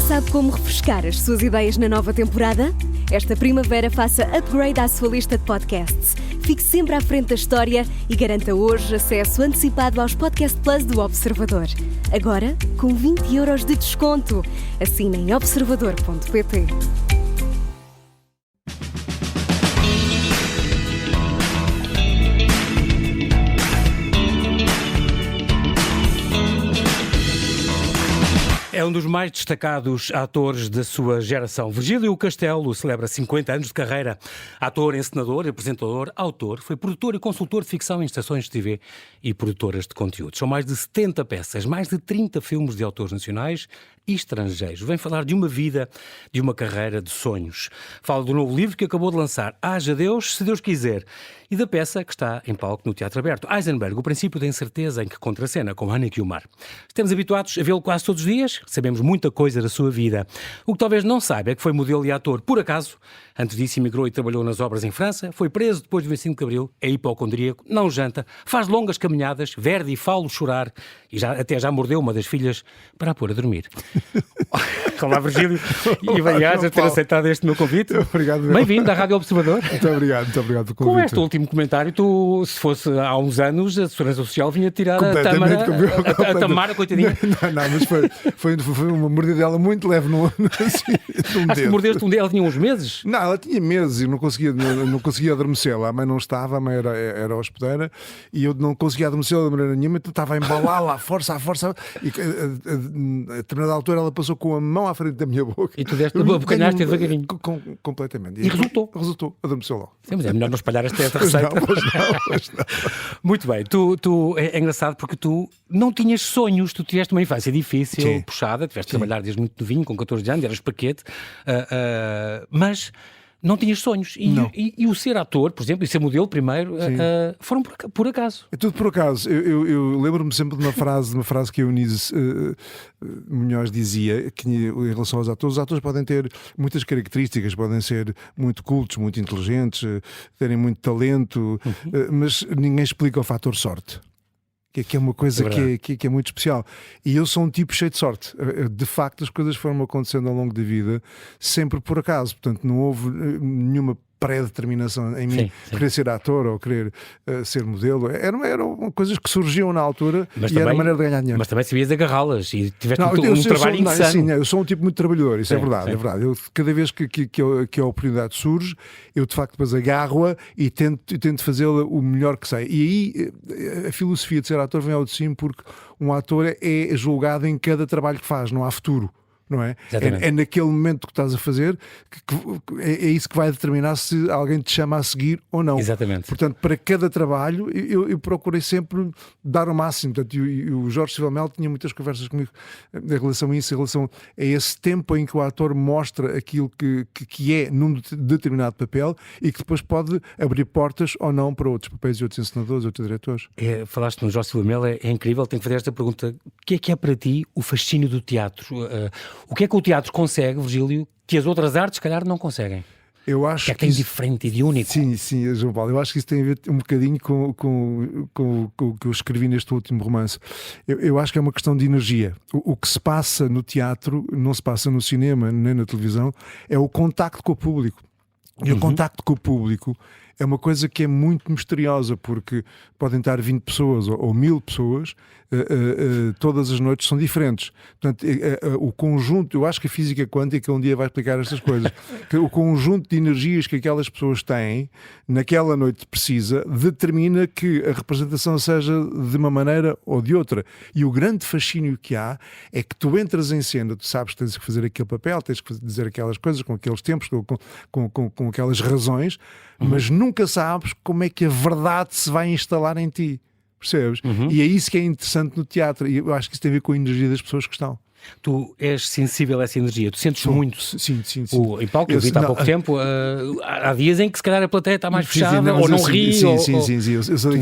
Já sabe como refrescar as suas ideias na nova temporada? Esta primavera faça upgrade à sua lista de podcasts. Fique sempre à frente da história e garanta hoje acesso antecipado aos Podcast Plus do Observador. Agora, com 20€ de desconto. Assine em observador.pt. É um dos mais destacados atores da sua geração. Virgílio Castelo celebra 50 anos de carreira. Ator, encenador, apresentador, autor, foi produtor e consultor de ficção em estações de TV e produtoras de conteúdos. São mais de 70 peças, mais de 30 filmes de autores nacionais e estrangeiros. Vem falar de uma vida, de uma carreira de sonhos. Fala do novo livro que acabou de lançar, Haja Deus, se Deus quiser, e da peça que está em palco no Teatro Aberto, Heisenberg, o princípio da incerteza, em que contracena com Ana Guiomar. Estamos habituados a vê-lo quase todos os dias, sabemos muita coisa da sua vida. O que talvez não saiba é que foi modelo e ator por acaso. Antes disso emigrou e trabalhou nas obras em França, foi preso depois do 25 de Abril, é hipocondríaco, não janta, faz longas caminhadas, verde e falo chorar, e até já mordeu uma das filhas para a pôr a dormir. Olá, Virgílio, e bem-ajas a ter aceitado este meu convite. Obrigado. Bem-vindo à Rádio Observador. Muito obrigado pelo convite. Com este último comentário, tu, se fosse há uns anos, a Segurança Social vinha tirar a Tamara, coitadinha. Não, mas foi uma mordidela muito leve num Acho que mordeste um dedo, ela tinha uns meses? Não, ela tinha meses e não conseguia adormecê-la. A mãe não estava, a mãe era hospedeira e eu não conseguia adormecê-la de maneira nenhuma, então estava a embalá-la à força, e a determinada altura ela passou com a mão à frente da minha boca. E tu abocanhaste devagarinho. Completamente. E resultou? Resultou, adormeceu logo. Sim, mas é melhor não espalhar esta receita. Pois não. Muito bem, é engraçado porque tu não tinhas sonhos, tu tiveste uma infância difícil, Sim. puxada, tiveste de trabalhar desde muito novinho, com 14 anos, eras paquete, mas não tinhas sonhos. E o ser ator, por exemplo, e ser modelo primeiro, foram por acaso. É tudo por acaso. Eu lembro-me sempre de uma frase que a Eunice Munhoz dizia, que em relação aos atores podem ter muitas características, podem ser muito cultos, muito inteligentes, terem muito talento, mas ninguém explica o fator sorte. Que é uma coisa que é muito especial. E eu sou um tipo cheio de sorte. De facto, as coisas foram acontecendo ao longo da vida, sempre por acaso. Portanto, não houve nenhuma pré-determinação em mim querer ser ator ou querer ser modelo. Eram coisas que surgiam na altura e era a maneira de ganhar dinheiro. Mas também sabias agarrá-las e tiveste um trabalho insano. Sim, eu sou um tipo muito trabalhador, isso é verdade. Eu, cada vez que a oportunidade surge, eu de facto depois agarro-a e tento fazê-la o melhor que sei. E aí a filosofia de ser ator vem ao de cima, porque um ator é julgado em cada trabalho que faz, não há futuro. Não é? É naquele momento que estás a fazer que é isso que vai determinar se alguém te chama a seguir ou não. Exatamente. Portanto, para cada trabalho eu procurei sempre dar o máximo. Portanto, o Jorge Silva Melo tinha muitas conversas comigo em relação a isso, em relação a esse tempo em que o ator mostra aquilo que é num determinado papel e que depois pode abrir portas ou não para outros papéis e outros encenadores, outros diretores. Falaste no Jorge Silva Melo, é incrível, tenho que fazer esta pergunta. O que é para ti o fascínio do teatro? O que é que o teatro consegue, Virgílio, que as outras artes, se calhar, não conseguem? Eu acho o que é que tem diferente e de único? Sim, João Paulo. Eu acho que isso tem a ver um bocadinho com o que eu escrevi neste último romance. Eu acho que é uma questão de energia. O que se passa no teatro não se passa no cinema nem na televisão, é o contacto com o público. E o contacto com o público é uma coisa que é muito misteriosa, porque podem estar 20 pessoas ou 1000 pessoas, todas as noites são diferentes. Portanto, o conjunto, eu acho que a física quântica um dia vai explicar estas coisas, que o conjunto de energias que aquelas pessoas têm naquela noite precisa, determina que a representação seja de uma maneira ou de outra. E o grande fascínio que há é que tu entras em cena, tu sabes que tens que fazer aquele papel, tens que dizer aquelas coisas com aqueles tempos, com aquelas razões, mas nunca sabes como é que a verdade se vai instalar em ti. Percebes? E é isso que é interessante no teatro. E eu acho que isso tem a ver com a energia das pessoas que estão. Tu és sensível a essa energia, tu sentes muito. Sim. Em palco, eu vi-te há pouco tempo, há dias em que se calhar a plateia está mais fechada, ou não ri. Sim. Eu sou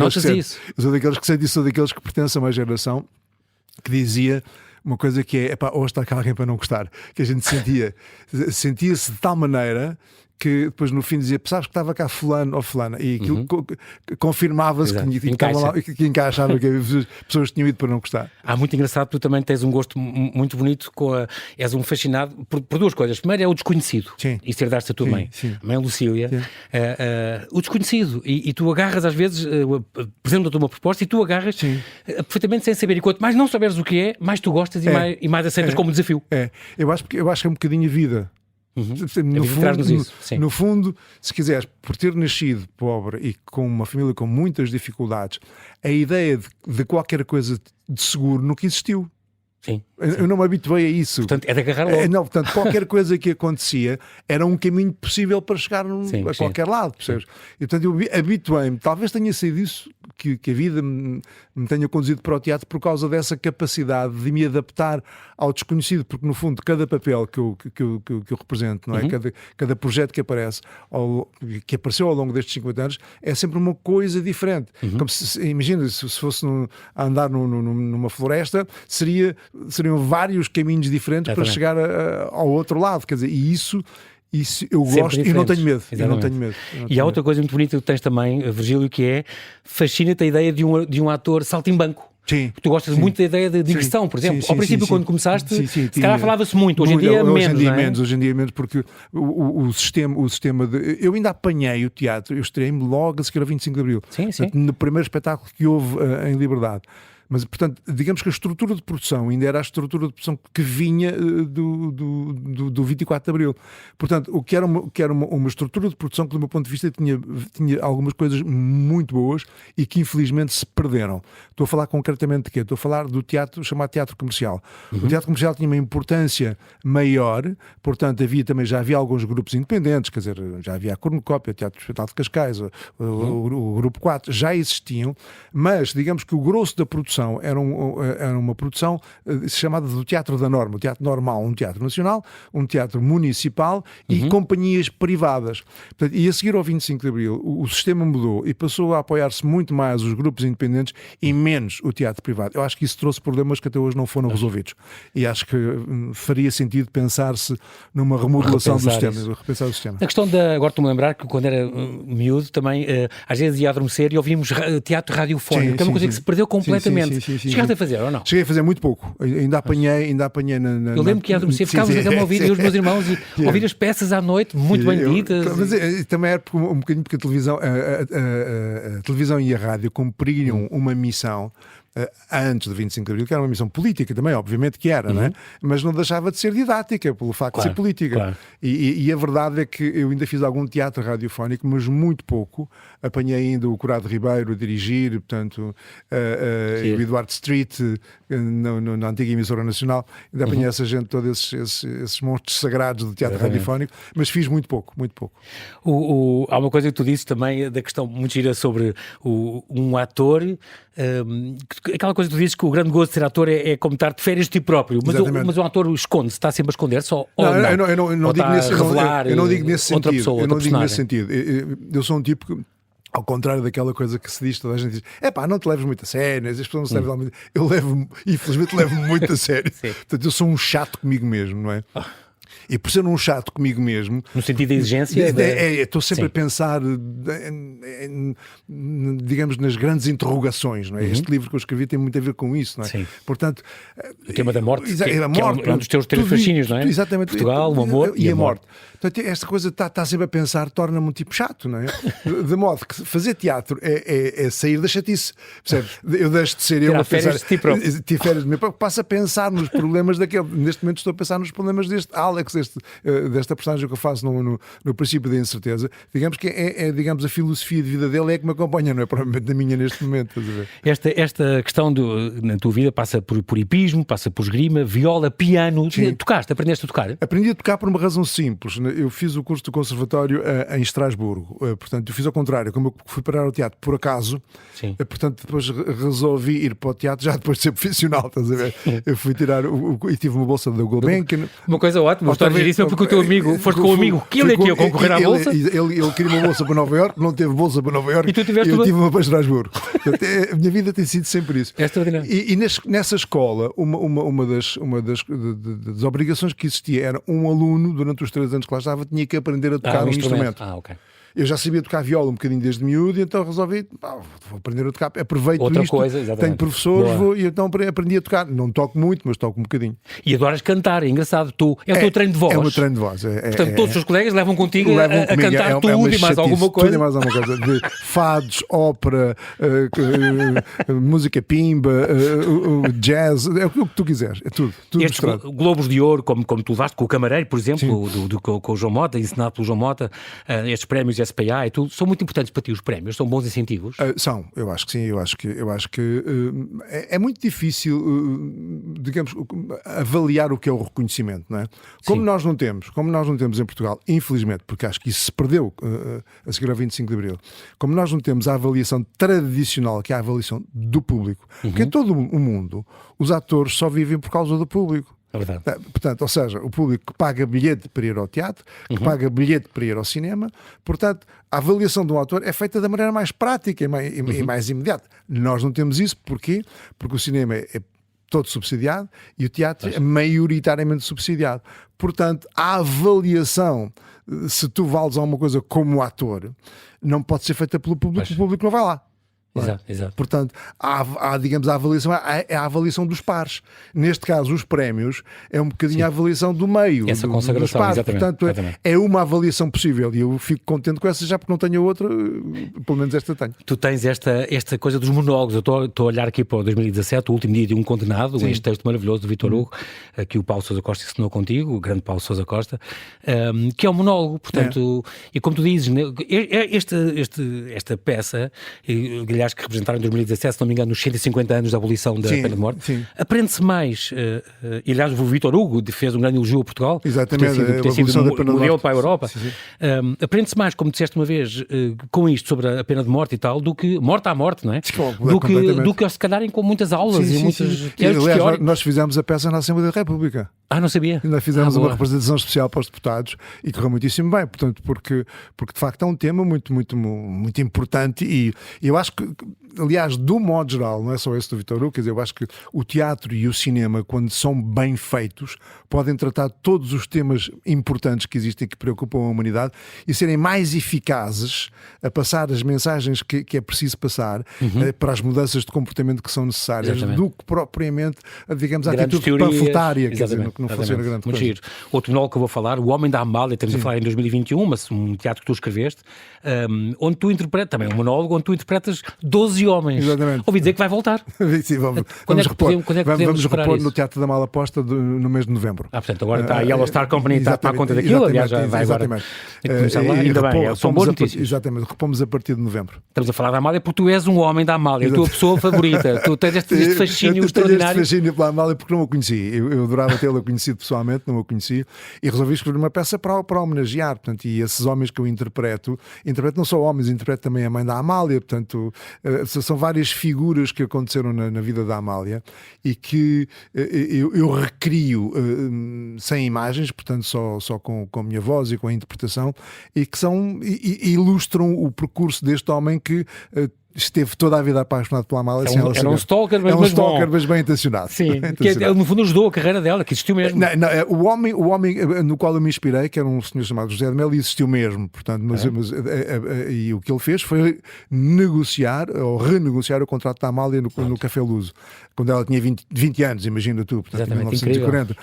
daqueles que sentem, sou daqueles que pertencem a uma geração que dizia uma coisa que é, hoje está cá alguém para não gostar, que a gente sentia-se de tal maneira que depois no fim dizia, sabes que estava cá fulano ou fulana, e aquilo confirmava-se que encaixava, que as pessoas tinham ido para não gostar. Muito engraçado, tu também tens um gosto muito bonito, és um fascinado por duas coisas. Primeiro é o desconhecido, isso herdaste a tua mãe, a mãe Lucília, o desconhecido, e tu agarras às vezes, apresenta-te uma proposta e tu agarras perfeitamente sem saber, e quanto mais não souberes o que é, mais tu gostas e mais aceitas como desafio. Eu acho que é um bocadinho a vida. No fundo, se quiseres, por ter nascido pobre e com uma família com muitas dificuldades, a ideia de qualquer coisa de seguro nunca existiu. Sim. Eu não me habituei a isso. Portanto, é de agarrar logo. Não, portanto, qualquer coisa que acontecia era um caminho possível para chegar a qualquer lado, percebes? E portanto eu habituei-me, talvez tenha sido isso que a vida me tenha conduzido para o teatro, por causa dessa capacidade de me adaptar ao desconhecido, porque no fundo cada papel que eu represento, não é? Cada projeto que aparece, que apareceu ao longo destes 50 anos, é sempre uma coisa diferente. Como imagina, se fosse a andar numa floresta, seriam vários caminhos diferentes para chegar ao outro lado, quer dizer, e isso eu gosto e não tenho medo. E há outra coisa muito bonita que tu tens também, Virgílio, que é, fascina-te a ideia de um ator saltimbanco. Sim. Tu gostas muito da ideia de digressão, por exemplo. Ao princípio, quando começaste, se calhar falava-se muito. Hoje em dia menos. Hoje em dia menos, porque o sistema de... Eu ainda apanhei o teatro, eu estreiei-me logo a seguir ao 25 de Abril. No primeiro espetáculo que houve em Liberdade. Mas, portanto, digamos que a estrutura de produção ainda era a estrutura de produção que vinha do 24 de Abril. Portanto, o que era uma estrutura de produção que, do meu ponto de vista, tinha algumas coisas muito boas e que, infelizmente, se perderam. Estou a falar concretamente de quê? Estou a falar do teatro chamado teatro comercial. O teatro comercial tinha uma importância maior, portanto, já havia alguns grupos independentes, quer dizer, já havia a Cornucópia, o Teatro Hospital de Cascais, o Grupo 4, já existiam, mas, digamos que o grosso da produção era uma produção chamada do Teatro da Norma, o Teatro Normal, um teatro nacional, um teatro municipal e companhias privadas. Portanto, e a seguir ao 25 de Abril, o sistema mudou e passou a apoiar-se muito mais os grupos independentes e menos o teatro privado. Eu acho que isso trouxe problemas que até hoje não foram resolvidos. E acho que faria sentido pensar-se numa remodelação do sistema, repensar o sistema. A questão agora estou-me a lembrar que quando era miúdo também, às vezes ia adormecer e ouvíamos teatro radiofónico, que é uma coisa que se perdeu completamente. Chegaste a fazer ou não? Cheguei a fazer muito pouco. Ainda apanhei Eu lembro que ia adormecer, ficávamos a cama a ouvir, e os meus irmãos, e ouvir as peças à noite, muito bem ditas. Mas também era um bocadinho porque a televisão e a rádio cumpriram uma missão antes do 25 de Abril, que era uma missão política também, obviamente que era, não é? Mas não deixava de ser didática, pelo facto de ser política. Claro. E a verdade é que eu ainda fiz algum teatro radiofónico, mas muito pouco. Apanhei ainda o Corrado Ribeiro a dirigir, portanto, o Eduardo Street na antiga emissora nacional. Ainda apanhei essa gente, todos esses monstros sagrados do teatro radiofónico, mas fiz muito pouco, muito pouco. Há uma coisa que tu disse também, da questão muito gira sobre um ator, aquela coisa que tu dizes que o grande gosto de ser ator é como estar de férias de ti próprio, mas o ator esconde-se, está sempre a esconder-se ou não? Eu não digo nesse sentido. Pessoa, eu não digo nesse sentido. Eu sou um tipo que, ao contrário daquela coisa que se diz, toda a gente diz, não te leves muito a sério, as pessoas não se levam muito. Infelizmente levo-me muito a sério. Portanto, eu sou um chato comigo mesmo, não é? E por ser um chato comigo mesmo... No sentido da exigência? Estou sempre a pensar, digamos, nas grandes interrogações, não é? Este livro que eu escrevi tem muito a ver com isso, não é? Sim. Portanto... O tema da morte, que é um dos teus fascínios, não é? Exatamente. Portugal, o amor e a morte. Portanto, esta coisa está sempre a pensar torna-me um tipo chato, não é? De modo que fazer teatro é sair da chatice, percebe? Eu deixo de ser eu a pensar... Ter férias de mim, passo a pensar nos problemas daquele... Neste momento estou a pensar nos problemas deste Alex, desta personagem que eu faço no princípio da incerteza. Digamos que digamos, a filosofia de vida dele é que me acompanha, não é provavelmente da minha neste momento. Esta questão na tua vida passa por hipismo, passa por esgrima, viola, piano. Tocaste, aprendeste a tocar? Aprendi a tocar por uma razão simples. Eu fiz o curso do conservatório em Estrasburgo. Portanto, eu fiz ao contrário. Como eu fui parar ao teatro por acaso, portanto, depois resolvi ir para o teatro já depois de ser profissional, estás a ver? Eu fui tirar e tive uma bolsa da Gulbenkian. Uma coisa ótima. uma história giríssima porque o teu amigo, foste com o amigo que ele é que ia concorrer à bolsa. Ele queria uma bolsa para Nova Iorque, não teve bolsa para Nova Iorque, E tu tiveste eu tive uma para Estrasburgo. Portanto, a minha vida tem sido sempre isso. É extraordinário. E nessa escola, uma das obrigações que existia era um aluno, durante os 3 anos que lá estava, tinha que aprender a tocar um instrumento. Ok. Eu já sabia tocar viola um bocadinho desde miúdo, e então resolvi, vou aprender a tocar. Aproveito Outra isto, coisa, exatamente. tenho professores, Boa. e então aprendi a tocar. Não toco muito, mas toco um bocadinho. E adoras cantar, é engraçado. É o teu treino de voz. É o meu treino de voz. Portanto, todos os teus colegas levam contigo Levam a comigo, cantar tudo e mais alguma coisa. Tudo e mais alguma coisa. De fados, ópera, música pimba, jazz, é o que tu quiseres. É tudo Estes misturado. Globos de Ouro, como tu levaste com o Camareiro, por exemplo, com o João Mota, ensinado pelo João Mota, estes prémios SPA e tudo, são muito importantes para ti os prémios? São bons incentivos? São, eu acho que sim. Eu acho que é muito difícil, digamos, avaliar o que é o reconhecimento, não é? Como nós não temos em Portugal, infelizmente, porque acho que isso se perdeu a seguir ao 25 de Abril, como nós não temos a avaliação tradicional, que é a avaliação do público, porque em todo o mundo os atores só vivem por causa do público. É verdade. Portanto, ou seja, o público que paga bilhete para ir ao teatro, que paga bilhete para ir ao cinema, portanto, a avaliação de um ator é feita da maneira mais prática e mais imediata. Nós não temos isso, porquê? Porque o cinema é todo subsidiado e o teatro é maioritariamente subsidiado. Portanto, a avaliação, se tu vales alguma coisa como ator, não pode ser feita pelo público, o público não vai lá. Exato. Portanto, digamos, a avaliação é a avaliação dos pares. Neste caso, os prémios é um bocadinho a avaliação do meio. Essa dos consagração, pares. exatamente. Portanto, é uma avaliação possível e eu fico contente com essa, já porque não tenho outra, pelo menos esta tenho. Tu tens esta coisa dos monólogos. Eu estou a olhar aqui para o 2017, o último dia de um condenado, este texto maravilhoso do Vítor Hugo, que o Paulo Sousa Costa ensinou contigo, o grande Paulo Sousa Costa, que é um monólogo, portanto, e como tu dizes, esta peça, aliás, que representaram em 2017, se não me engano, os 150 anos da abolição da pena de morte, aprende-se mais, e aliás o Vítor Hugo fez um grande elogio a Portugal, exatamente, por ter sido modelo para a Europa, sim. aprende-se mais, como disseste uma vez, com isto sobre a pena de morte e tal, do que morte à morte, não é? Do que se calhar com muitas aulas e muitas aliás, nós fizemos a peça na Assembleia da República. Não sabia. Nós fizemos uma representação especial para os deputados e correu muitíssimo bem, portanto, porque de facto é um tema muito, muito, muito importante e eu acho que, aliás, do modo geral, não é só esse do Vítor Hugo, quer dizer, eu acho que o teatro e o cinema, quando são bem feitos, podem tratar todos os temas importantes que existem e que preocupam a humanidade e serem mais eficazes a passar as mensagens que é preciso passar para as mudanças de comportamento que são necessárias, do que propriamente, digamos, a atitude panfletária, quer dizer, que não funciona grande coisa. Giro. Outro monólogo que eu vou falar, O Homem da Amália, estamos a falar em 2021, mas um teatro que tu escreveste, onde tu interpretas, também um monólogo, onde tu interpretas 12 homens. Exatamente. Ouvi dizer que vai voltar. Sim, vamos repor no Teatro da Malaposta no mês de novembro. Portanto, agora está a Yellowstar Company, está a tomar conta daquilo, aliás, já vai agora começar lá, ainda bem, são boas notícias. Exatamente, repomos a partir de novembro. Estamos a falar da Amália porque tu és um homem da Amália, a tua pessoa favorita, tu tens este fascínio extraordinário. Este fascínio pela Amália porque não a conheci, eu adorava tê-la conhecido pessoalmente, não a conheci, e resolvi escrever uma peça para homenagear, portanto, e esses homens que eu interpreto não só homens, interpreto também a mãe da Amália, portanto, são várias figuras que aconteceram na vida da Amália e que eu recrio sem imagens, portanto só com a minha voz e com a interpretação, e que ilustram o percurso deste homem que esteve toda a vida apaixonado pela Amália. Era um stalker, mas bem intencionado. Sim, que no fundo ajudou a carreira dela, que existiu mesmo. O homem no qual eu me inspirei, que era um senhor chamado José de Melo, existiu mesmo, portanto, e o que ele fez foi negociar ou renegociar o contrato da Amália no Café Luso, quando ela tinha 20 anos, imagina tu, portanto, em 1940.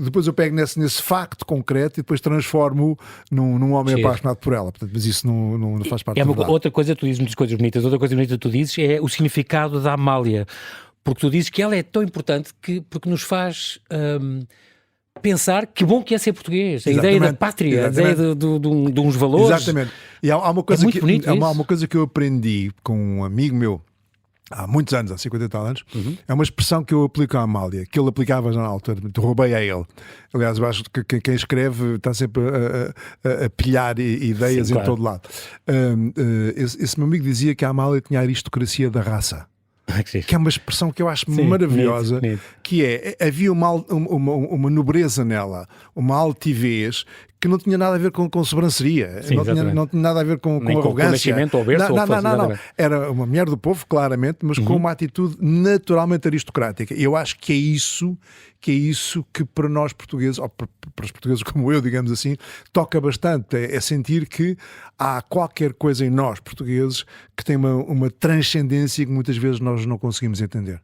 Depois eu pego nesse facto concreto e depois transformo-o num homem apaixonado por ela, portanto, mas isso não faz parte da verdade. Outra coisa, tu dizes muitas coisas bonitas, outra coisa bonita que tu dizes é o significado da Amália, porque tu dizes que ela é tão importante porque nos faz pensar que bom que é ser português, a ideia da pátria, a ideia de uns valores. Exatamente. E há uma coisa que eu aprendi com um amigo meu há muitos anos, há 50 e tal anos, é uma expressão que eu aplico à Amália, que ele aplicava já na altura, roubei a ele. Aliás, eu acho que quem escreve está sempre a pilhar ideias em todo lado. Esse meu amigo dizia que a Amália tinha a aristocracia da raça. Que é uma expressão que eu acho maravilhosa, que havia uma nobreza nela, uma altivez que não tinha nada a ver com sobranceria, Sim, não tinha nada a ver com arrogância. Com nascimento ou berço. Não. Era uma mulher do povo, claramente, mas com uma atitude naturalmente aristocrática. E eu acho que é isso que para nós portugueses, ou para os portugueses como eu, digamos assim, toca bastante. É sentir que há qualquer coisa em nós, portugueses, que tem uma transcendência que muitas vezes nós não conseguimos entender.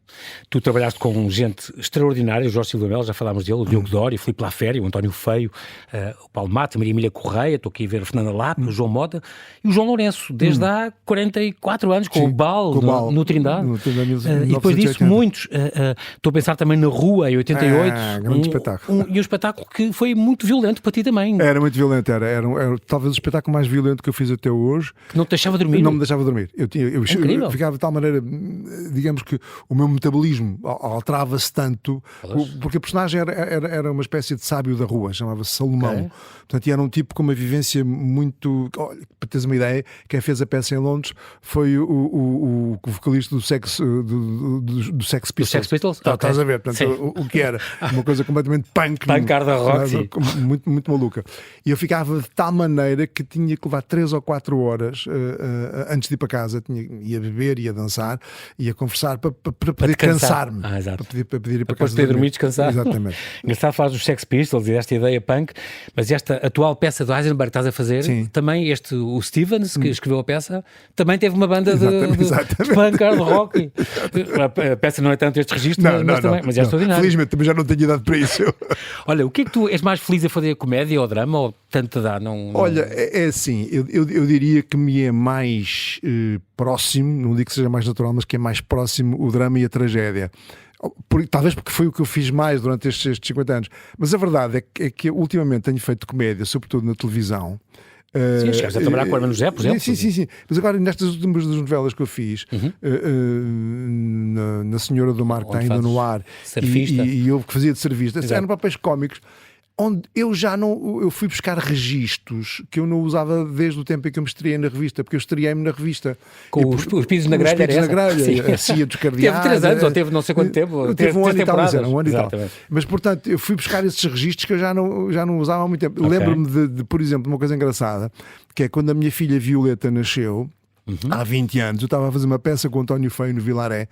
Tu trabalhaste com gente extraordinária, o Jorge Silva Melo, já falámos dele, o Diogo Dório, o Filipe Laféria, o António Feio, o Paulo Mato, a Maria Emília Correia, estou aqui a ver a Fernanda Lapa, o João Mota e o João Lourenço, desde há 44 anos, com o Bal no Trindade. E depois disso, muitos. Estou a pensar também na Rua, em 88. Grande espetáculo. E um espetáculo que foi muito violento para ti também. Era muito violento, era talvez o espetáculo mais violento que eu fiz até hoje. Que não te deixava dormir? Não me deixava dormir. Eu ficava de tal maneira, digamos que o meu metabolismo alterava-se tanto, porque a personagem era uma espécie de sábio da rua, chamava-se Salomão. Okay. Portanto, era um tipo com uma vivência muito... Olha, para teres uma ideia, quem fez a peça em Londres foi o vocalista do Sex Pistols. Do Sex Pistols? Estás a ver, portanto, o que era uma coisa completamente punk. Punkarda rock, sim. Muito, muito maluca. E eu ficava de tal maneira que tinha que levar 3 ou 4 horas antes de ir para casa. Ia beber, ia dançar, ia conversar para poder cansar-me. Exato. Para pedir ir para casa. Para poder dormir e descansar. Exatamente. Engraçado falar dos Sex Pistols e desta ideia punk, mas esta atual peça do Eisenberg que estás a fazer, também o Stevens, que escreveu a peça, também teve uma banda de punk hard rock. A peça não é tanto este registro, mas é extraordinário. Felizmente também já não tenho idade para isso. Olha, o que é que tu és mais feliz a fazer, comédia ou drama, ou tanto te dá? Olha, é assim, eu diria que me é mais próximo, não digo que seja mais natural, mas que é mais próximo o drama e a tragédia. Talvez porque foi o que eu fiz mais durante estes 50 anos. Mas a verdade é que ultimamente tenho feito comédia, sobretudo na televisão. Sim, chegaste a trabalhar com o Hermano José, por exemplo. Sim. Mas agora, nestas últimas novelas que eu fiz, na Senhora do Mar, que está ainda no ar, e eu que fazia de serviço, eram papéis cómicos, onde eu fui buscar registros que eu não usava desde o tempo em que eu me estreiei na revista, porque eu estreiei-me na revista. Com os pisos na grelha, a Cia dos Cardeais. Teve 3 anos, ou teve não sei quanto tempo. Teve um ano e tal. Mas, portanto, eu fui buscar esses registros que eu já não usava há muito tempo. Okay. Lembro-me de, por exemplo, de uma coisa engraçada, que é quando a minha filha Violeta nasceu, há 20 anos, eu estava a fazer uma peça com o António Feio no Vilaré,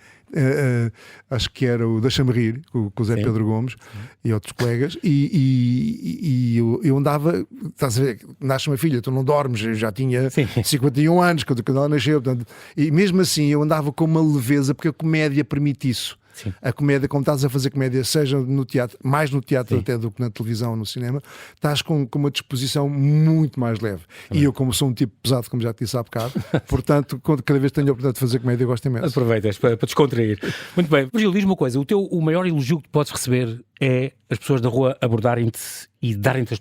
acho que era o Deixa-me Rir, com o Zé Pedro Gomes e outros colegas, e eu andava, estás a ver, nasce uma filha, tu não dormes, eu já tinha 51 anos quando ela nasceu, portanto, e mesmo assim eu andava com uma leveza, porque a comédia permite isso. Sim. A comédia, como estás a fazer comédia, seja no teatro, mais no teatro até do que na televisão ou no cinema, estás com uma disposição muito mais leve. E eu, como sou um tipo pesado, como já te disse há bocado, portanto, cada vez que tenho a oportunidade de fazer comédia, eu gosto imenso. Aproveitas para descontrair. Muito bem. Virgílio, diz-me uma coisa, o maior elogio que podes receber é as pessoas da rua abordarem-te e darem-te as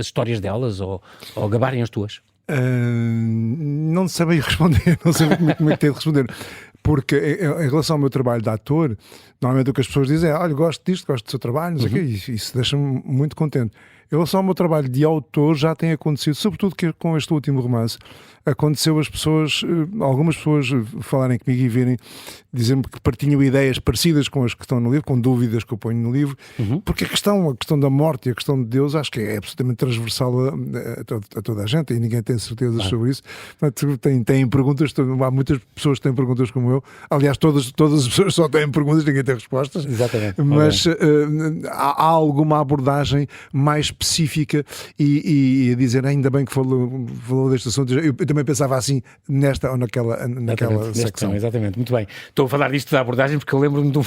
histórias delas ou gabarem as tuas? Não sabia responder, não sabia como é que tenho de responder. Porque em relação ao meu trabalho de ator, normalmente o que as pessoas dizem é: olha, gosto disto, gosto do seu trabalho, não sei o quê, e isso deixa-me muito contente. Em relação ao meu trabalho de autor, já tem acontecido, sobretudo com este último romance, aconteceu algumas pessoas falarem comigo e virem, dizendo-me que partilham ideias parecidas com as que estão no livro, com dúvidas que eu ponho no livro, porque a questão da morte e a questão de Deus acho que é absolutamente transversal a toda a gente, e ninguém tem certezas sobre isso. Portanto, tem perguntas, há muitas pessoas que têm perguntas como eu, aliás, todas as pessoas só têm perguntas, ninguém tem respostas. Exatamente. Mas há alguma abordagem mais específica e a dizer, ainda bem que falou deste assunto. Eu também pensava assim nesta ou naquela secção. Exatamente, muito bem. Estou a falar disto da abordagem porque eu lembro-me de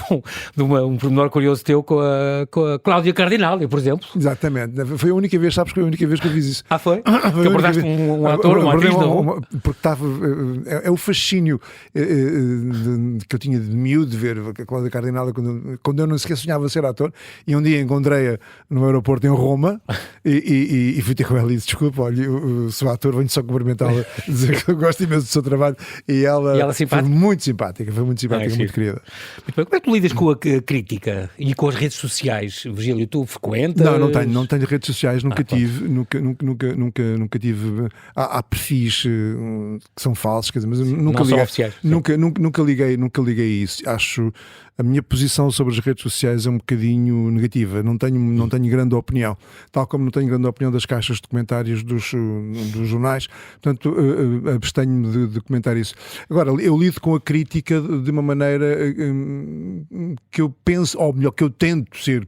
um pormenor curioso teu com a Cláudia Cardinal, por exemplo. Exatamente, foi a única vez, sabes que foi a única vez que eu fiz isso. Foi? Que abordaste um ator, uma atriz, não? Porque estava, é o fascínio que eu tinha de miúdo de ver a Cláudia Cardinal quando eu não sequer sonhava ser ator, e um dia encontrei-a no aeroporto em Roma e fui ter com ela e disse: desculpa, olha, eu sou ator, venho só cumprimentá-la, dizer que eu gosto imenso do seu trabalho, e ela foi muito simpática, muito querida. Muito bem. Como é que tu lidas com a crítica e com as redes sociais, Virgílio? Tu frequentas? Não tenho redes sociais, nunca tive. Há perfis que são falsos, quer dizer, mas eu nunca liguei. Nunca liguei isso. Acho a minha posição sobre as redes sociais é um bocadinho negativa. Não tenho grande opinião, tal como não tenho grande opinião das caixas de comentários dos jornais, portanto abstenho-me de comentar isso. Agora, eu lido com a crítica de uma maneira que eu penso, ou melhor, que eu tento ser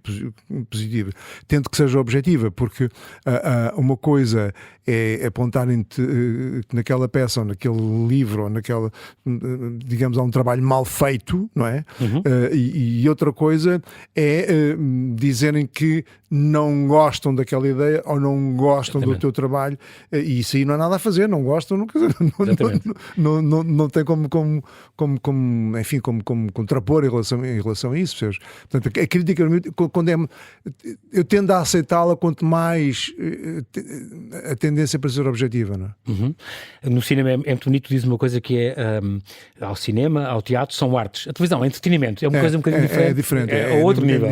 positiva, tento que seja objetiva, porque uma coisa é apontarem-te naquela peça ou naquele livro ou naquela, digamos, há um trabalho mal feito, não é? E outra coisa é dizerem que não gostam daquela ideia ou não gostam do teu trabalho, e isso aí não há nada a fazer, não gostam, não tem como contrapor em relação a isso, percebes? Portanto, a crítica, quando eu tendo a aceitá-la quanto mais a tendência para ser objetiva, não é? No cinema é muito bonito, diz uma coisa que é ao cinema, ao teatro, são artes. A televisão é entretenimento, é uma coisa um bocadinho diferente. É diferente, é outro nível.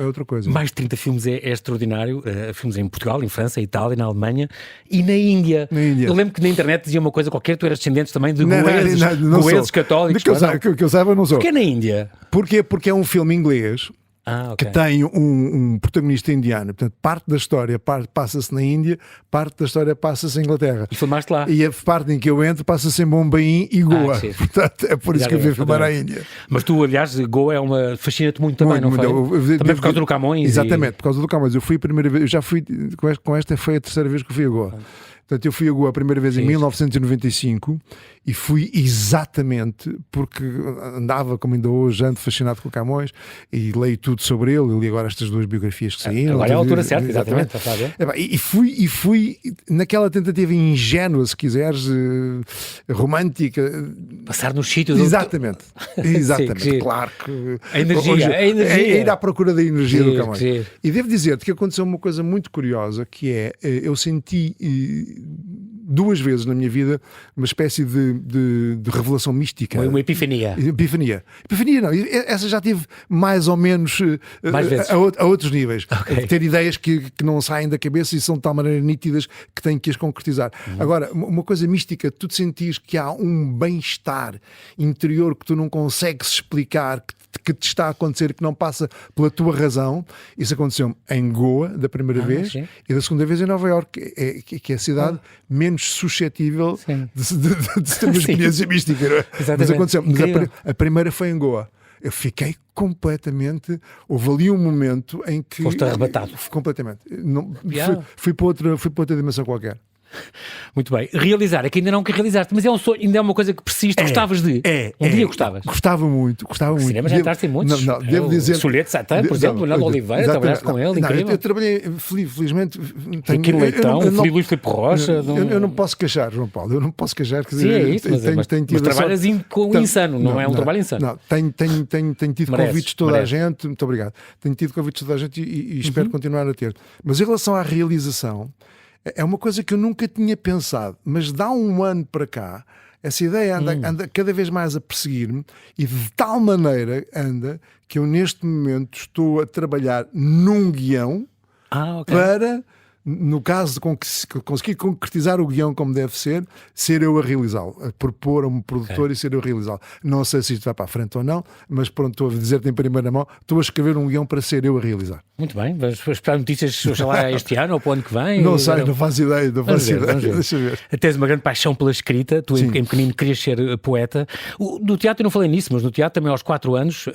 É outra coisa. Mais de 30 filmes é extraordinário. Filmes em Portugal, em França, em Itália, na Alemanha e na Índia. Eu lembro que na internet dizia uma coisa qualquer, tu eras descendente também de goeses católicos. Que eu saiba, não sou. Porquê na Índia? Porque é um filme inglês. Okay. Que tem um protagonista indiano. Portanto, parte da história passa-se na Índia, parte da história passa-se em Inglaterra. E filmaste lá? E a parte em que eu entro passa-se em Bombaim e Goa. Portanto, é por isso que eu vim filmar a Índia. Mas tu, aliás, Goa fascina-te muito também, não foi? Também por causa do Camões? Exatamente, por causa do Camões. Eu fui a primeira vez, eu já fui, com esta foi a terceira vez que eu fui a Goa. Portanto, eu fui a Goa a primeira vez em 1995 e fui exatamente porque andava, como ainda hoje, ando fascinado com o Camões e leio tudo sobre ele. Eu li agora estas duas biografias que saíram. Agora é a altura certa, exatamente. E fui naquela tentativa ingênua, se quiseres, romântica. Passar nos sítios. Exatamente. Sim, claro que. A energia. É ir à procura da energia do Camões. E devo dizer-te que aconteceu uma coisa muito curiosa, que é, eu senti duas vezes na minha vida uma espécie de revelação mística. Uma epifania. Epifania não, essa já tive mais ou menos a outros níveis. Okay. Ter ideias que não saem da cabeça e são de tal maneira nítidas que tenho que as concretizar. Agora, uma coisa mística, tu te sentires que há um bem-estar interior que tu não consegues explicar, que te está a acontecer, que não passa pela tua razão. Isso aconteceu em Goa da primeira vez, sim. E da segunda vez em Nova Iorque, que é a cidade menos suscetível de ter uma experiência mística, não é? Mas aconteceu. Mas a primeira foi em Goa. Eu fiquei completamente. Houve ali um momento em que. Foste arrebatado. Completamente. Fui para outra dimensão qualquer. Muito bem. Realizar, é que ainda não quer realizar-te, mas é um sonho, ainda é uma coisa que persiste. Gostavas de? Um dia gostavas? Gostava muito. O cinema já entraste em muitos. Devo dizer. Solete Satã, por exemplo, Leonardo Oliveira, trabalhaste com ele, incrível. Eu trabalhei, felizmente. Joaquim Leitão, Luís Filipe Rocha. Eu não posso queixar, João Paulo. Eu não posso queixar. Sim, é isso, mas trabalhas com insano, não é um trabalho insano. Não, tenho tido convites de toda a gente. Muito obrigado. Tenho tido convites de toda a gente e espero continuar a ter. Mas em relação à realização, é uma coisa que eu nunca tinha pensado, mas dá um ano para cá, essa ideia anda cada vez mais a perseguir-me e de tal maneira anda que eu neste momento estou a trabalhar num guião para, no caso de conseguir concretizar o guião como deve ser eu a realizá-lo, a propor a um produtor e ser eu a realizá-lo. Não sei se isto vai para a frente ou não, mas pronto, estou a dizer-te em primeira mão, estou a escrever um guião para ser eu a realizar. Muito bem, vamos esperar notícias, oxalá, este ano ou para o ano que vem? Não sei, não faço ideia. Deixa ver. Tens uma grande paixão pela escrita, tu em pequenino querias ser poeta. No teatro eu não falei nisso, mas no teatro também aos 4 anos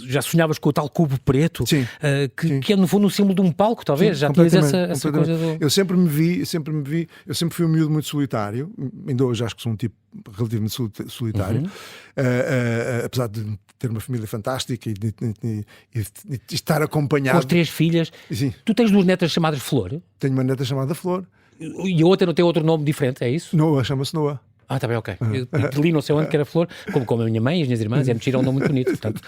já sonhavas com o tal cubo preto, que é no fundo um símbolo de um palco, talvez, já tinhas essa coisa do... Eu sempre me vi, eu sempre fui um miúdo muito solitário, ainda hoje acho que sou um tipo relativamente solitário, apesar de ter uma família fantástica e de estar acompanhado. Com as 3 filhas. Sim. Tu tens 2 netas chamadas Flor? Tenho uma neta chamada Flor. E a outra não tem outro nome diferente, é isso? Noah, chama-se Noah. Ah, tá bem, ok. Eu li não sei onde que era Flor, como a minha mãe e as minhas irmãs, é-me tirar um nome muito bonito, portanto.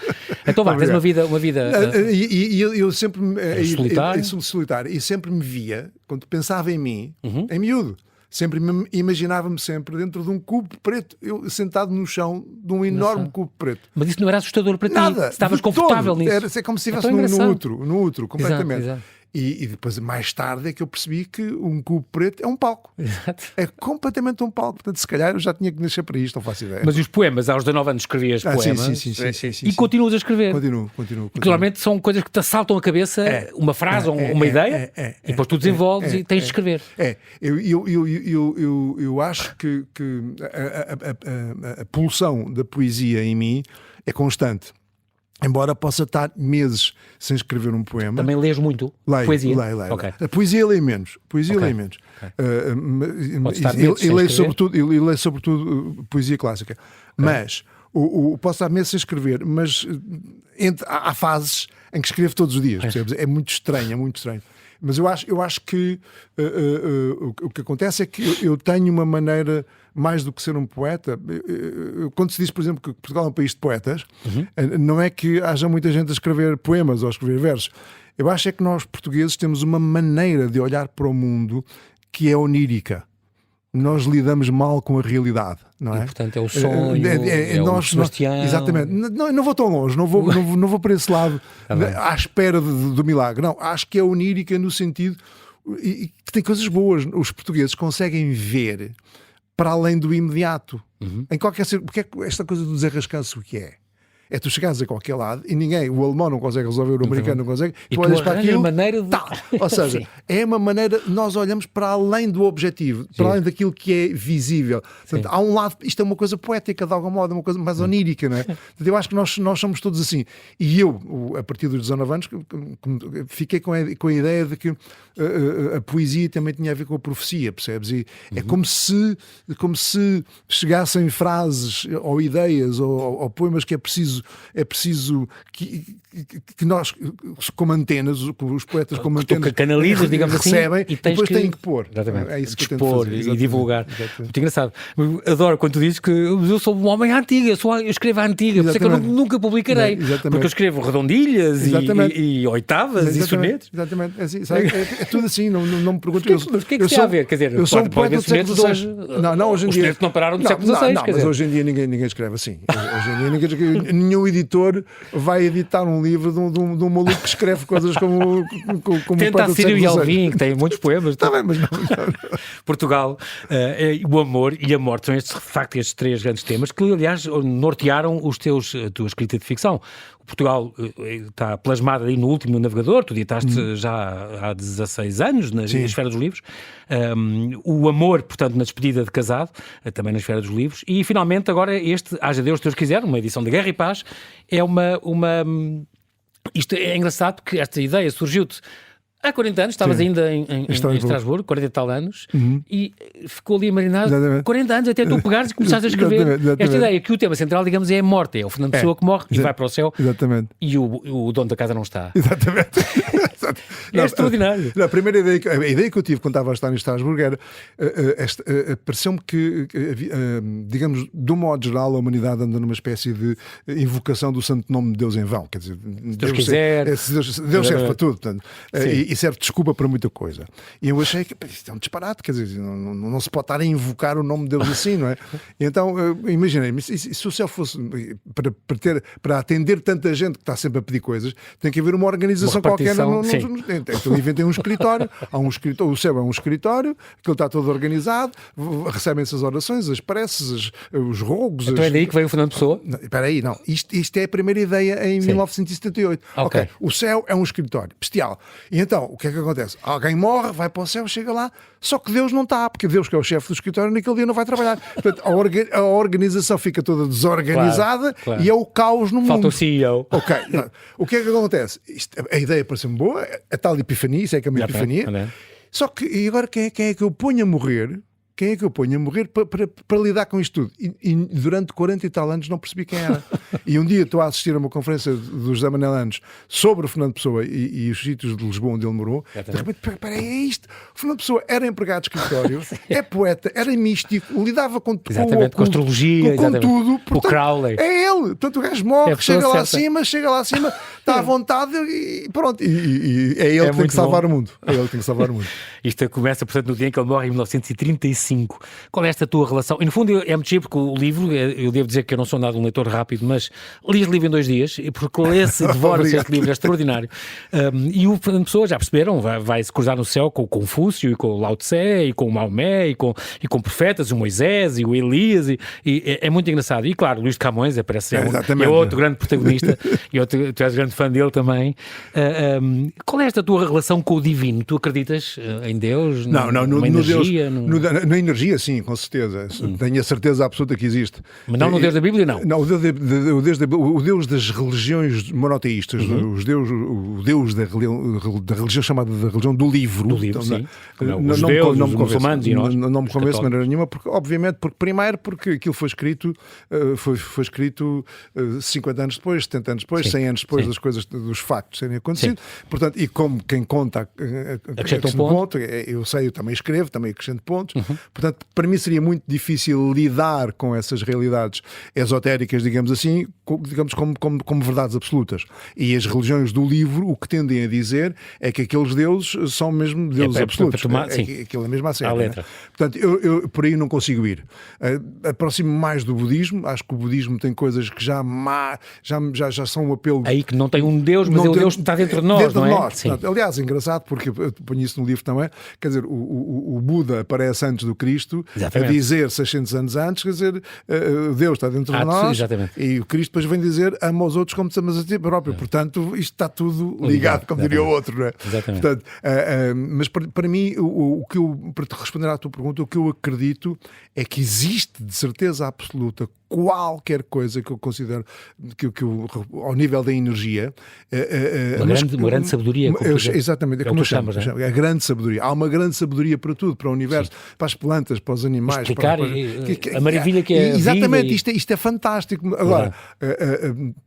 Então vá, tens uma vida eu sempre solitário. Sou solitário e sempre me via, quando pensava em mim, em miúdo, sempre imaginava-me sempre dentro de um cubo preto, eu sentado no chão de um enorme cubo preto. Mas isso não era assustador para ti? Nada. Estavas confortável nisso? É como se estivesse no útero, completamente. Exato. E depois, mais tarde, é que eu percebi que um cubo preto é um palco. Exato. É completamente um palco. Portanto, se calhar eu já tinha que nascer para isto, não faço ideia. Mas os poemas, aos 19 anos escrevias poemas Sim. continuas a escrever. Continuo. Claramente são coisas que te assaltam a cabeça, uma frase ou uma ideia, e depois tu desenvolves e tens de escrever. Eu acho que a pulsão da poesia em mim é constante. Embora possa estar meses sem escrever um poema. Também lês muito poesia? Leio. Okay. A poesia leio menos. E leio sobretudo poesia clássica. Okay. Mas posso estar meses sem escrever, mas há fases em que escrevo todos os dias, percebes? É muito estranho. Mas eu acho que o que acontece é que eu tenho uma maneira, mais do que ser um poeta. Quando se diz, por exemplo, que Portugal é um país de poetas, não é que haja muita gente a escrever poemas ou a escrever versos. Eu acho é que nós, portugueses, temos uma maneira de olhar para o mundo que é onírica. Nós lidamos mal com a realidade, não é? E, portanto, é o sonho, o Sebastião... Exatamente. Não vou tão longe, não vou para esse lado à espera do milagre. Não, acho que é onírica no sentido que tem coisas boas. Os portugueses conseguem ver para além do imediato. Em qualquer... Porque é esta coisa do desarrascanço, o que é? É tu chegares a qualquer lado e o alemão não consegue resolver, o americano não consegue, e tu olhas para aquilo, maneira de... Ou seja, é uma maneira, nós olhamos para além do objetivo, para além daquilo que é visível. Portanto, há um lado, isto é uma coisa poética de algum modo, uma coisa mais onírica, não é? Portanto, eu acho que nós somos todos assim. E eu, a partir dos 19 anos, fiquei com a ideia de que a poesia também tinha a ver com a profecia, percebes? E é como se chegassem frases ou ideias ou poemas que é preciso que nós, como antenas, os poetas como antenas, canalizas, digamos recebem assim, e depois têm que pôr. Exatamente. É isso que expor eu tento fazer. E divulgar. Exatamente. Muito engraçado. Adoro quando tu dizes que eu sou um homem à antiga, eu escrevo à antiga, por isso é que eu nunca publicarei. Porque eu escrevo redondilhas e oitavas e sonetos. Exatamente. É, assim, é tudo assim, não me pergunto. Mas o que é que se há a ver? Quer dizer, eu sou um poeta do século XVI. Não, hoje em dia. Os sonetos não pararam do século XVI. Não, mas hoje em dia ninguém escreve assim. Hoje em dia nenhum editor vai editar um livro de um maluco que escreve coisas como tenta a Círio e Alvim, que tem muitos poemas. Está bem, mas não. Portugal, o amor e a morte são de facto estes três grandes temas que, aliás, nortearam a tua escrita de ficção. O Portugal está plasmado aí no último Navegador, tu editaste já há 16 anos na Esfera dos Livros. O amor, portanto, na Despedida de Casado, também na Esfera dos Livros. E, finalmente, agora este Haja Deus, Deus quiser, uma edição de Guerra e Paz, é Isto é engraçado porque esta ideia surgiu-te há 40 anos, estavas ainda em Estrasburgo, 40 e tal anos, e ficou ali marinado 40 anos até tu pegares e começares a escrever. Esta ideia que o tema central, digamos, é a morte. É o Fernando Pessoa que morre e vai para o céu. Exatamente. E o dono da casa não está. Exatamente. É extraordinário. A primeira ideia que eu tive quando estava a estar em Estrasburgo era pareceu-me que, digamos, de um modo geral, a humanidade anda numa espécie de invocação do santo nome de Deus em vão. Quer dizer, Deus serve para tudo. Portanto, e serve de desculpa para muita coisa. E eu achei que isto é um disparate, quer dizer, não se pode estar a invocar o nome de Deus assim, não é? E então, imaginei-me, se o céu fosse para atender tanta gente que está sempre a pedir coisas, tem que haver uma organização qualquer. Então inventei um escritório, o céu é um escritório, aquilo está todo organizado, recebem-se as orações, as preces, os rogos. Então é daí que veio o Fernando Pessoa? Espera aí, não. Isto é a primeira ideia em 1978. Ok. O céu é um escritório bestial. E então, o que é que acontece? Alguém morre, vai para o céu, chega lá, só que Deus não está, porque Deus, que é o chefe do escritório, naquele dia não vai trabalhar. Portanto, a organização fica toda desorganizada e é o caos no mundo. Falta o CEO. Ok. O que é que acontece? A ideia parece-me boa, a tal epifania, isso é que é uma epifania. Só que, e agora quem é que eu ponho a morrer? Quem é que eu ponho a morrer para lidar com isto tudo? E durante 40 e tal anos não percebi quem era. E um dia estou a assistir a uma conferência do José Manuel Anos sobre o Fernando Pessoa e os sítios de Lisboa onde ele morou. De repente, peraí, é isto. O Fernando Pessoa era empregado de escritório, é poeta, era místico, lidava com com astrologia, com tudo. Portanto, o Crowley. É ele. Portanto, o gajo morre, chega lá acima, está à vontade e pronto. E é ele que tem que salvar o mundo. É ele que tem que salvar o mundo. Isto começa, portanto, no dia em que ele morre, em 1935. 5. Qual é esta tua relação? E no fundo é muito giro porque o livro, eu devo dizer que eu não sou nada um leitor rápido, mas li o livro em 2 dias, porque lê-se e devora-se este livro, é extraordinário. E o Fernando Pessoa, já perceberam, vai-se cruzar no céu com o Confúcio e com o Lao Tse e com o Maomé e com profetas, o Moisés e o Elias, e é muito engraçado. E claro, Luís de Camões aparece, é outro grande protagonista, e tu és grande fã dele também. Qual é esta tua relação com o divino? Tu acreditas em Deus? No energia? Na energia, sim, com certeza. Tenho a certeza absoluta que existe. Mas não no Deus da Bíblia, não? Não, o Deus das religiões monoteístas, o Deus da religião chamada da religião do livro. Do livro, sim. Os judeus, os muçulmanos e nós. Não me convence de maneira nenhuma, obviamente, primeiro porque aquilo foi escrito 50 anos depois, 70 anos depois, 100 anos depois das coisas, dos factos serem acontecido. Portanto, e como quem conta acrescenta um ponto, eu sei, eu também escrevo, também acrescento pontos. Portanto, para mim seria muito difícil lidar com essas realidades esotéricas, digamos assim, como verdades absolutas. E as religiões do livro o que tendem a dizer é que aqueles deuses são mesmo deuses absolutos. Aquilo é mesmo a sério. Letra. Portanto, eu por aí não consigo ir. Aproximo mais do budismo. Acho que o budismo tem coisas que já são um apelo. Aí que não tem um Deus, mas o Deus está dentro de nós, não é? Portanto, aliás, é engraçado porque eu ponho isso no livro também. Quer dizer, o Buda aparece antes do Cristo, a dizer 600 anos antes, quer dizer, Deus está dentro de nós. Exatamente. E o Cristo depois vem dizer ama aos outros como te amas a ti próprio. Portanto, isto está tudo ligado, como diria o outro, não é? Exatamente. Portanto, mas para mim, para te responder à tua pergunta, o que eu acredito é que existe de certeza absoluta qualquer coisa que eu considero ao nível da energia, uma grande sabedoria, exatamente, como tu chamas, a grande sabedoria. Há uma grande sabedoria para tudo, para o universo, para as plantas, para os animais, explicar a maravilha que é exatamente, isto é fantástico. Agora,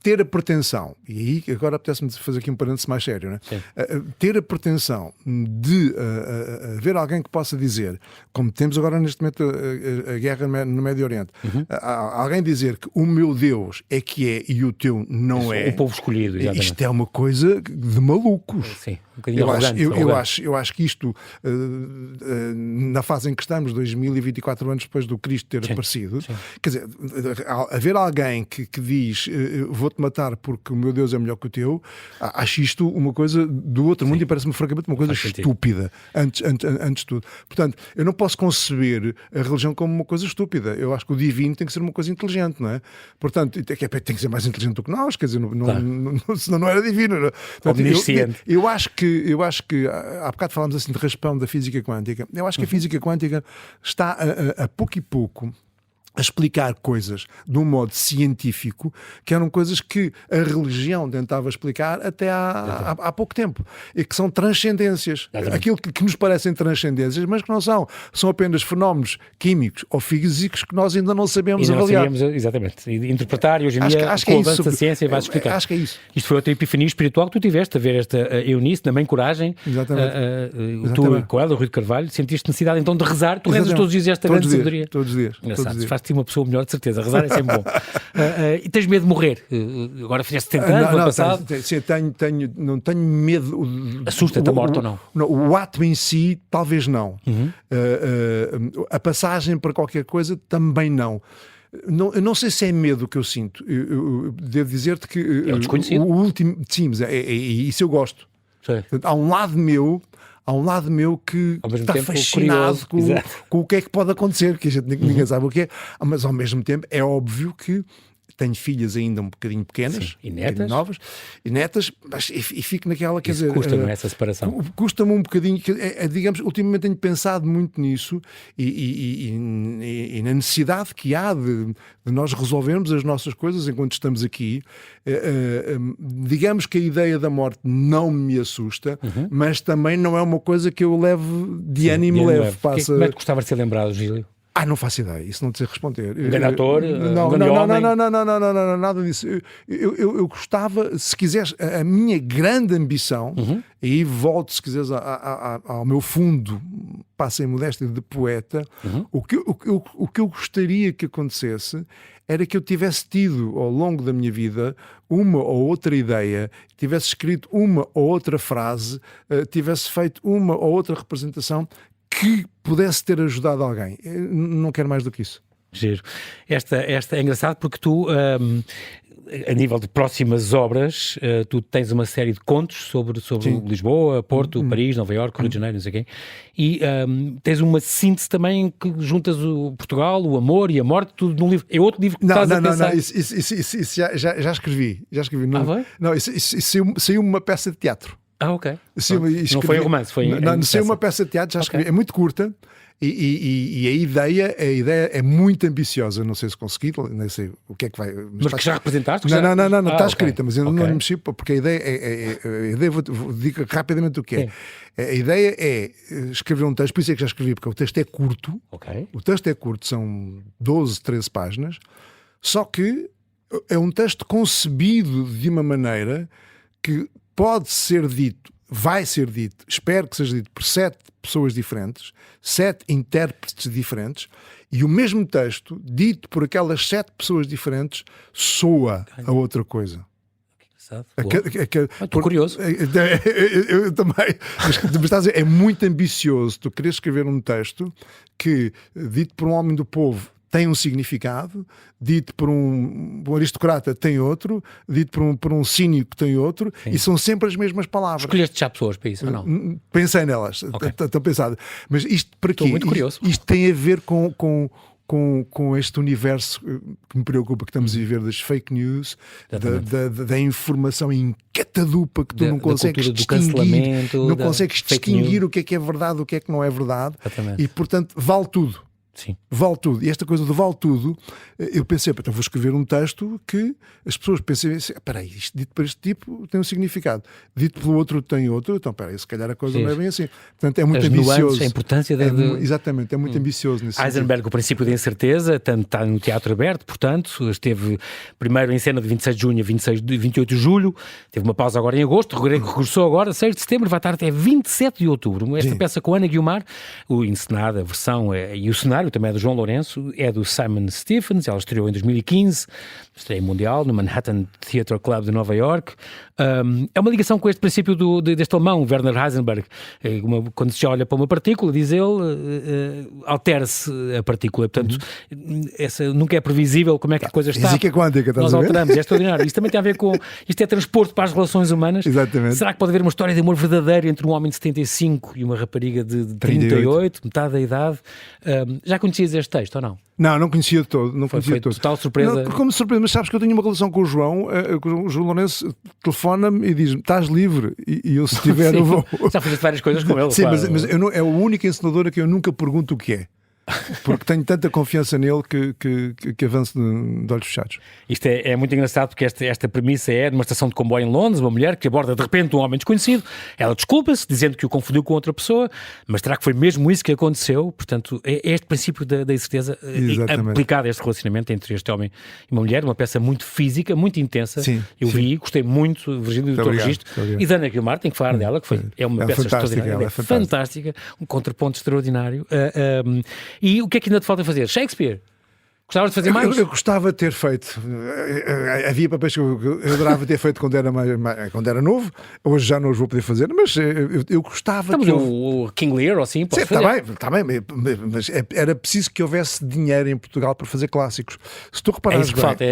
ter a pretensão, e aí agora apetece-me fazer aqui um parênteses mais sério, né? Ter a pretensão de haver alguém que possa dizer, como temos agora neste momento a guerra no Médio Oriente, alguém dizer que o meu Deus é que é e o teu não é. O povo escolhido, exatamente. Isto é uma coisa de malucos. Sim, um bocadinho arrogante. Eu acho que isto, na fase em que estamos, 2024 anos depois do Cristo ter aparecido, quer dizer, haver alguém que diz vou-te matar porque o meu Deus é melhor que o teu, acho isto uma coisa do outro mundo e parece-me francamente uma coisa estúpida, antes de tudo. Portanto, eu não posso conceber a religião como uma coisa estúpida. Eu acho que o divino tem que ser uma coisa inteligente, não é? Portanto, tem que ser mais inteligente do que nós, quer dizer, senão não era divino. Não é? Portanto, eu acho que há bocado falámos assim de raspão da física quântica. Eu acho que a física quântica está a pouco e pouco a explicar coisas de um modo científico que eram coisas que a religião tentava explicar até há pouco tempo, e que são transcendências, aquilo que nos parecem transcendências, mas que não são apenas fenómenos químicos ou físicos que nós ainda não sabemos avaliar. Exatamente, interpretar, e hoje em dia com o avanço da ciência vais explicar. Acho que é isso. Isto foi outra epifania espiritual que tu tiveste a ver esta Eunice, na Mãe Coragem, tu com ela, o Rui de Carvalho, sentiste necessidade então de rezar, tu rezas todos os dias esta grande sabedoria. Todos os dias. Faz-te uma pessoa melhor, de certeza. Rezar é sempre bom. E tens medo de morrer? Agora fizeste 70 anos, no passado? Não tenho medo. Assusta-te a morte ou não? O ato em si, talvez não. A passagem para qualquer coisa, também não. Eu não sei se é medo que eu sinto. Eu devo dizer-te que é o desconhecido. O último, sim, isso eu gosto. Portanto, há um lado meu que está fascinado com o que é que pode acontecer, que a gente ninguém sabe o que é, mas ao mesmo tempo é óbvio que tenho filhas ainda um bocadinho pequenas, e netas, novas, e netas, e fico naquela, quer dizer... Custa-me essa separação. Custa-me um bocadinho, digamos, ultimamente tenho pensado muito nisso e na necessidade que há de nós resolvermos as nossas coisas enquanto estamos aqui. Digamos que a ideia da morte não me assusta, mas também não é uma coisa que eu levo de ânimo leve. Como é que gostava de ser lembrado, Gílio? Não faço ideia, isso não te sei responder. Grande ator? Não, nada disso. Eu gostava, se quiseres, a minha grande ambição, e aí volto, se quiseres, ao meu fundo, passem modéstia, de poeta, o que eu gostaria que acontecesse era que eu tivesse tido, ao longo da minha vida, uma ou outra ideia, tivesse escrito uma ou outra frase, tivesse feito uma ou outra representação que pudesse ter ajudado alguém. Eu não quero mais do que isso. Giro. Esta é engraçado porque tu, a nível de próximas obras, tu tens uma série de contos sobre Lisboa, Porto, Paris, Nova Iorque, Rio de Janeiro, não sei quem, e tens uma síntese também que juntas o Portugal, o amor e a morte, tudo num livro. É outro livro que estás a pensar? Não, isso já escrevi. Vai? Não, isso saiu uma peça de teatro. Ok. Não foi um romance, foi saiu uma peça de teatro, já escrevi. É muito curta. E a ideia é muito ambiciosa. Não sei se consegui, nem sei o que é que vai. Mas que já representaste? Não, está escrita, mas eu não lhe mexi, porque a ideia vou dizer rapidamente o que é. A ideia é escrever um texto, por isso é que já escrevi, porque o texto é curto. O texto é curto, são 12, 13 páginas, só que é um texto concebido de uma maneira que pode ser dito, vai ser dito, espero que seja dito por 7 pessoas diferentes, 7 intérpretes diferentes, e o mesmo texto, dito por aquelas 7 pessoas diferentes, soa a outra coisa. Estou curioso. Eu também. Mas estás a dizer, é muito ambicioso tu queres escrever um texto que, dito por um homem do povo, tem um significado, dito por um aristocrata tem outro, dito por um cínico tem outro, e são sempre as mesmas palavras. Escolheste já pessoas para isso ou não? Pensei nelas, estão pensadas. Mas isto para quê? Estou muito curioso. Isto tem a ver com este universo que me preocupa, que estamos a viver das fake news, da informação em catadupa que tu não consegues distinguir, não consegues distinguir o que é verdade, o que é que não é verdade. Exatamente. E portanto vale tudo. Sim. Vale tudo. E esta coisa do vale tudo, eu pensei, então vou escrever um texto que as pessoas pensem assim, peraí, isto dito para este tipo tem um significado, dito pelo outro tem outro, então peraí, se calhar a coisa não é bem assim. Portanto, é muito ambicioso. Nuances, a importância exatamente, é muito ambicioso nesse Eisenberg, sentido. o princípio da incerteza, está no Teatro Aberto, portanto, esteve primeiro em cena de 26 de junho a 28 de julho, teve uma pausa agora em agosto, regressou agora, 6 de setembro, vai estar até 27 de outubro. Esta peça com Ana Guiomar, o encenado, a versão e o cenário também é do João Lourenço, é do Simon Stephens, ela estreou em 2015, estreia mundial no Manhattan Theatre Club de Nova York. É uma ligação com este princípio deste alemão, Werner Heisenberg. Quando se olha para uma partícula, diz ele, altera-se a partícula. Portanto, nunca é previsível como é que a coisa está. Física quântica, nós alteramos, é extraordinário. Isto também tem a ver com... Isto é transporte para as relações humanas. Exatamente. Será que pode haver uma história de amor verdadeiro entre um homem de 75 e uma rapariga de 38, metade da idade? Já conhecias este texto ou não? Não conhecia de todo. Não foi conhecia de todo. Total surpresa. Não, como surpresa, mas sabes que eu tenho uma relação com o João. O João Lourenço telefona-me e diz-me: estás livre? E eu, se tiver, eu vou. Já fizeste várias coisas com ele. Sim, claro. mas eu não, é o único encenador a que eu nunca pergunto o que é. Porque tenho tanta confiança nele que avanço de olhos fechados. Isto é muito engraçado porque esta premissa é de uma estação de comboio em Londres, uma mulher que aborda de repente um homem desconhecido, ela desculpa-se dizendo que o confundiu com outra pessoa, mas será que foi mesmo isso que aconteceu? Portanto, é este princípio da incerteza aplicado a este relacionamento entre este homem e uma mulher, uma peça muito física, muito intensa. Eu vi, gostei muito, Virgílio, do teu registro. E da Ana Guiomar, tenho que falar dela, que é uma peça extraordinária, fantástica, um contraponto extraordinário. E o que é que ainda te falta fazer? Shakespeare? Gostavas de fazer mais? Eu gostava de ter feito. Havia papéis que eu adorava ter feito quando era novo. Hoje já não os vou poder fazer, mas eu gostava. Estamos o King Lear ou assim? Está bem, mas era preciso que houvesse dinheiro em Portugal para fazer clássicos. Se tu reparares isso que falta,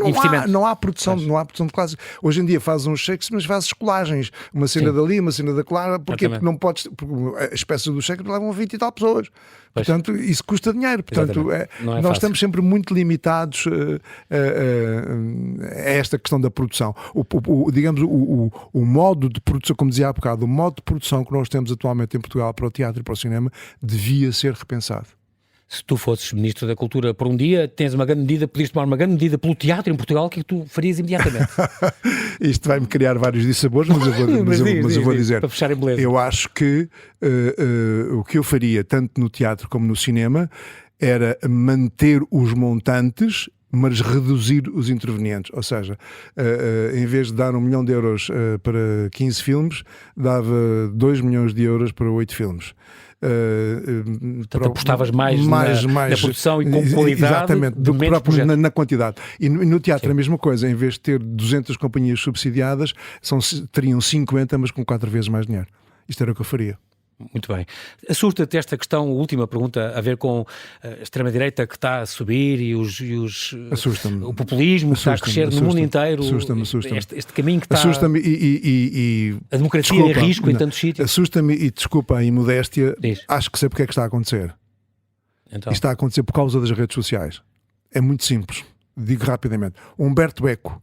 investimento. Não há produção de clássicos. Hoje em dia fazes uns Shakespeare, mas fazes colagens. Uma cena dali, uma cena da Clara. Porquê? Porque não podes. Porque as peças do Shakespeare levam 20 e tal pessoas. Portanto, isso custa dinheiro. Portanto, nós estamos sempre muito limitados a esta questão da produção. Digamos, o modo de produção, como dizia há bocado, o modo de produção que nós temos atualmente em Portugal para o teatro e para o cinema devia ser repensado. Se tu fosses Ministro da Cultura por um dia, tens uma grande medida, podias tomar uma grande medida pelo teatro em Portugal, o que é que tu farias imediatamente? Isto vai-me criar vários dissabores, mas eu vou dizer. Para fechar em beleza. Eu acho que o que eu faria, tanto no teatro como no cinema, era manter os montantes, mas reduzir os intervenientes. Ou seja, em vez de dar 1 milhão de euros para 15 filmes, dava 2 milhões de euros para 8 filmes. Portanto, apostavas mais na produção e com qualidade, exatamente, do que próprio na quantidade. E no teatro a mesma coisa, em vez de ter 200 companhias subsidiadas, teriam 50, mas com 4 vezes mais dinheiro. Isto era o que eu faria. Muito bem. Assusta-te esta questão, última pergunta, a ver com a extrema-direita que está a subir e o populismo que está a crescer no mundo inteiro? Assusta-me. Este caminho que está... Assusta-me e a democracia em risco em tantos sítios. Assusta-me e, desculpa a imodéstia, acho que sei porque é que está a acontecer. Então. Isto está a acontecer por causa das redes sociais. É muito simples. Digo rapidamente. Humberto Eco,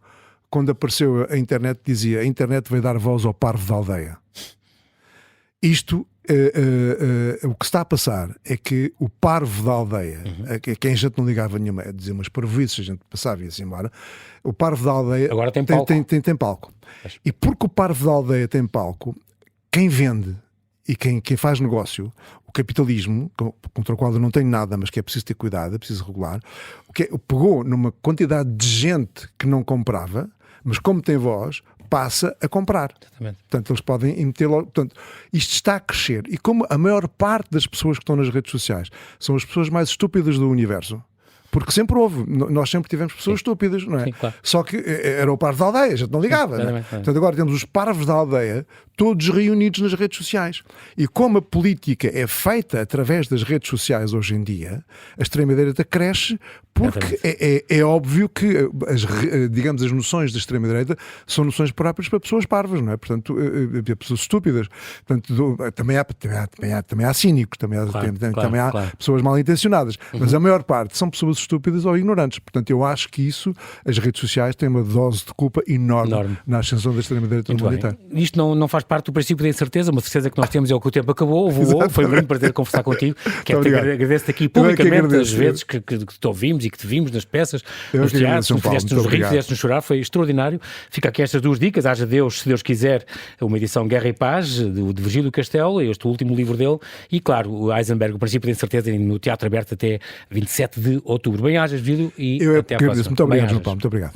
quando apareceu a internet, dizia: a internet vai dar voz ao parvo da aldeia. Isto, o que está a passar é que o parvo da aldeia, a quem a gente não ligava nenhuma, a dizer umas parvoices, a gente passava e ia-se embora, o parvo da aldeia agora tem palco. Tem palco. E porque o parvo da aldeia tem palco, quem vende e quem faz negócio, o capitalismo, contra o qual eu não tenho nada, mas que é preciso ter cuidado, é preciso regular, pegou numa quantidade de gente que não comprava, mas como tem voz, passa a comprar. Exatamente. Portanto, eles podem meter logo. Portanto, isto está a crescer. E como a maior parte das pessoas que estão nas redes sociais são as pessoas mais estúpidas do universo, porque sempre houve, nós sempre tivemos pessoas estúpidas, não é? Sim, claro. Só que era o parvo da aldeia, a gente não ligava. Não é? Portanto, agora temos os parvos da aldeia todos reunidos nas redes sociais. E como a política é feita através das redes sociais hoje em dia, a extrema-direita cresce porque é óbvio que digamos, as noções da extrema-direita são noções próprias para pessoas parvas, não é? Portanto, pessoas estúpidas. Portanto, também há cínicos, também há pessoas mal intencionadas, mas a maior parte são pessoas estúpidas ou ignorantes. Portanto, eu acho que as redes sociais têm uma dose de culpa enorme. Na ascensão da extrema-direita no mundo inteiro. Isto não faz parte do princípio da incerteza, uma certeza que nós temos é que o tempo acabou, voou, foi um grande prazer conversar contigo. Agradeço-te aqui publicamente as vezes que te ouvimos e que te vimos nas peças, nos teatros, fizeste-nos rir, fizeste-nos chorar, foi extraordinário. Fica aqui estas duas dicas: haja Deus, se Deus quiser, uma edição Guerra e Paz, de Virgílio Castelo, este último livro dele, e claro, o Heisenberg, o princípio da incerteza, no Teatro Aberto até 27 de outubro. Bem-ajas, Virgílio, e até à próxima. Muito obrigado, João Paulo. Muito obrigado.